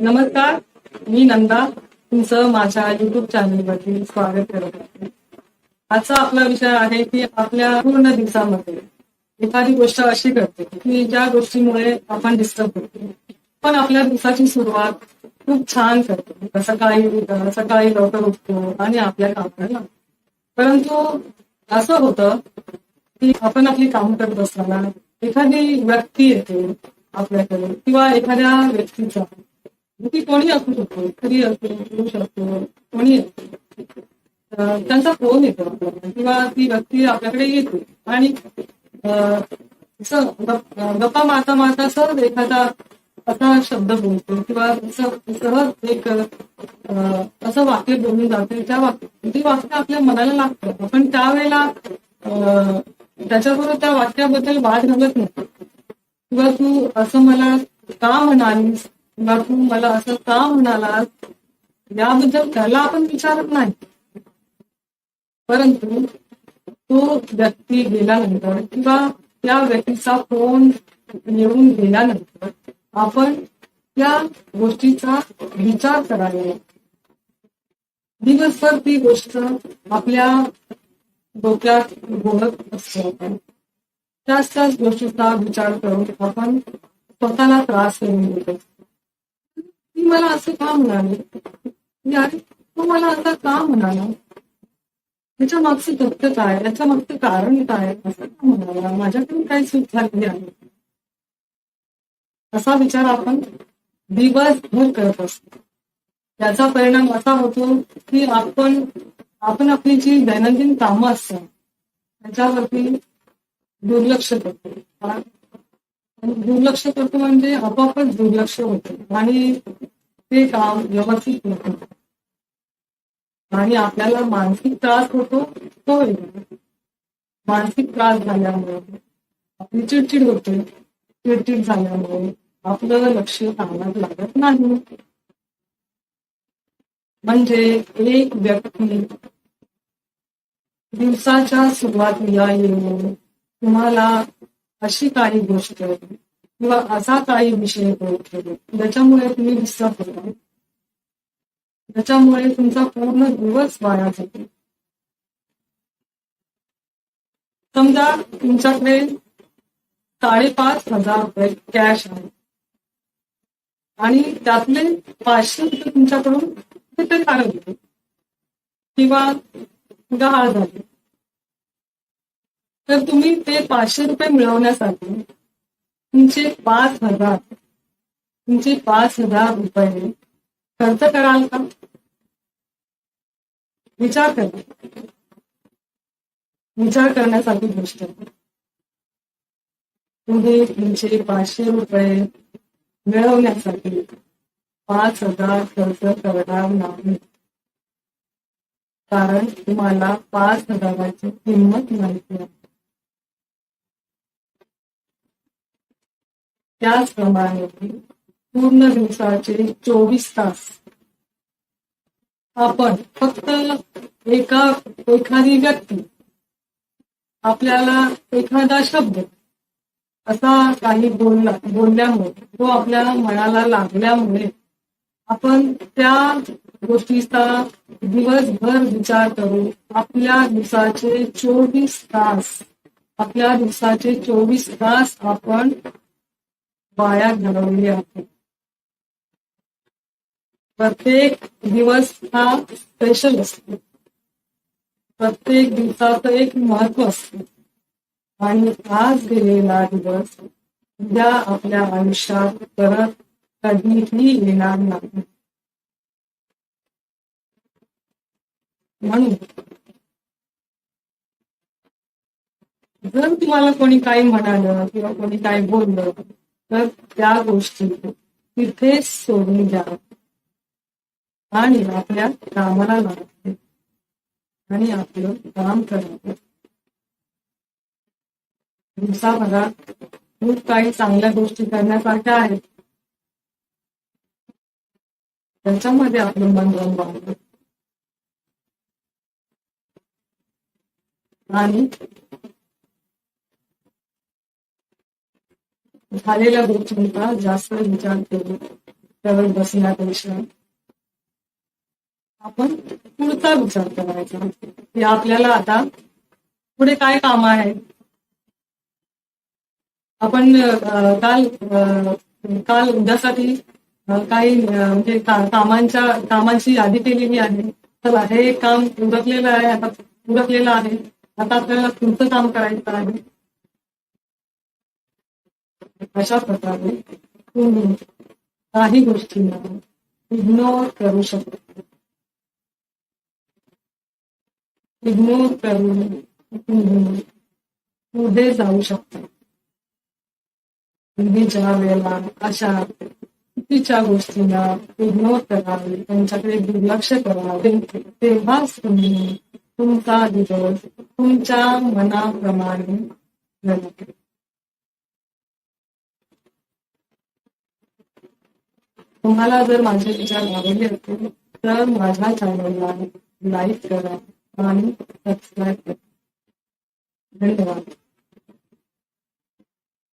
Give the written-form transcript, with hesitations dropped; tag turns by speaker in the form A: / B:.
A: नमस्कार, मी नंदा तुमचं माझ्या युट्यूब चॅनलवरती स्वागत करत आहे. आजचा आपला विषय आहे की आपल्या पूर्ण दिवसामध्ये एखादी गोष्ट अशी घडते की ज्या गोष्टीमुळे आपण डिस्टर्ब होतो, पण आपल्या दिवसाची सुरुवात खूप छान करतो. सकाळी लवकर उठतो आणि आपल्या कामाला लागतो. परंतु असं होतं की आपण आपली काम करत असताना एखादी व्यक्ती येते आपल्याकडे किंवा एखाद्या व्यक्तीचा ती कोणी असू शकतो, स्त्री असू येऊ शकतो, कोणी असतो. त्यांचा फोन येतो आपल्याला किंवा ती व्यक्ती आपल्याकडे येते आणि गप्पा मारता मारता सहज एखादा असा शब्द बोलतो किंवा सहज एक असं वाक्य बोलून जाते ते वाक्य आपल्या मनाला लागतं. आपण त्यावेळेला त्याच्याबरोबर त्या वाक्याबद्दल वाद घालत नाही किंवा तू असं मला का म्हणालीस किंवा तू मला असं का म्हणालास याबद्दल त्याला आपण विचारत नाही. परंतु तो व्यक्ती गेल्यानंतर किंवा त्या व्यक्तीचा फोन येऊन गेल्यानंतर आपण त्या गोष्टीचा विचार करायला दिवसभर ती गोष्ट आपल्या डोक्यात घोळत असतो. आपण त्याच गोष्टीचा विचार करून आपण स्वतःला त्रास करून देतो. ती मला असं का म्हणाली, यार तो मला आता का म्हणाला, त्याच्या मागचं तथ्य काय, याच्या मागचं कारण काय, असं का म्हणाला, माझ्याकडून काय चूक झालेली आहे, असा विचार आपण दिवसभर करत असतो. त्याचा परिणाम असा होतो की आपण आपली जी दैनंदिन कामं असतात त्याच्यावरती दुर्लक्ष करतो. दुर्लक्ष करतो म्हणजे आपोआपच दुर्लक्ष होतं आणि ते काम व्यवस्थित होतं आणि आपल्याला मानसिक त्रास होतो. तो मानसिक त्रास झाल्यामुळे आपली चिडचिड होते. चिडचिड झाल्यामुळे आपलं लक्ष कामात लागत नाही. म्हणजे एक व्यक्ती दिवसाच्या सुरुवातीला येऊन तुम्हाला अशी काही गोष्ट किंवा असा काही विषय बोलतो ज्याच्यामुळे तुम्ही डिस्टर्ब होता, ज्याच्यामुळे तुमचा पूर्ण दिवस वाया जातो. समजा तुमच्याकडे 5,500 रुपये कॅश आहे आणि त्यातले 500 रुपये तुमच्याकडून कुठे हरवले किंवा गहाळ झाले, तर तुम्ही ते 500 रुपये मिळवण्यासाठी तुमचे 5,000 रुपये खर्च कराल का? विचार करण्यासाठी गोष्ट. तुम्ही तुमचे 500 रुपये मिळवण्यासाठी 5,000 खर्च करणार नाही, कारण तुम्हाला 5,000ची किंमत माहिती आहे. त्याचप्रमाणे पूर्ण दिवसाचे 24 तास आपण फक्त एखादी व्यक्ती आपल्याला एखादा शब्द असा काही बोलल्यामुळे तो आपल्याला मनाला लागल्यामुळे आपण त्या गोष्टीचा दिवसभर विचार करू आपल्या दिवसाचे 24 तास आपण वाया घालवले आहेत. प्रत्येक दिवस हा स्पेशल असतो. प्रत्येक दिवसाचं एक महत्व असतं आणि आज गेलेला दिवस उद्या आपल्या आयुष्यात परत कधीही येणार नाही. म्हणून जर तुम्हाला कोणी काही म्हणालं किंवा कोणी काही बोललं तर त्या गोष्टी तिथेच सोडून द्या आणि आपल्या कामाला लागते आणि आपलं काम करावं. दिवसाभरात खूप काही चांगल्या गोष्टी करण्यासारख्या आहेत, त्याच्यामध्ये आपलं मन रमवावं आणि झालेल्या गोष्टींचा जास्त विचार करू त्यावर बसण्यापेक्षा आपण पुढचा विचार करायचा की आपल्याला आता पुढे काय काम आहेत. आपण काल उद्यासाठी काही म्हणजे कामांची यादी केलेली आहे. चला हे काम उरकलेलं आहे, आता आपल्याला पुढचं काम करायचं आहे. अशा प्रकारे तुम्ही काही गोष्टींना इग्नोर करू शकता. इग्नोर करून तुम्ही पुढे जाऊ शकता. तुम्ही ज्या वेळेला अशा चुकीच्या गोष्टींना इग्नोर करावे, त्यांच्याकडे दुर्लक्ष करावे, तेव्हाच तुम्ही तुमचा दिवस तुमच्या मनाप्रमाणे घडते. तुम्हाला जर माझे विचार आवडले असतील तर माझ्या चॅनलला लाईक करा आणि सबस्क्राईब करा. धन्यवाद.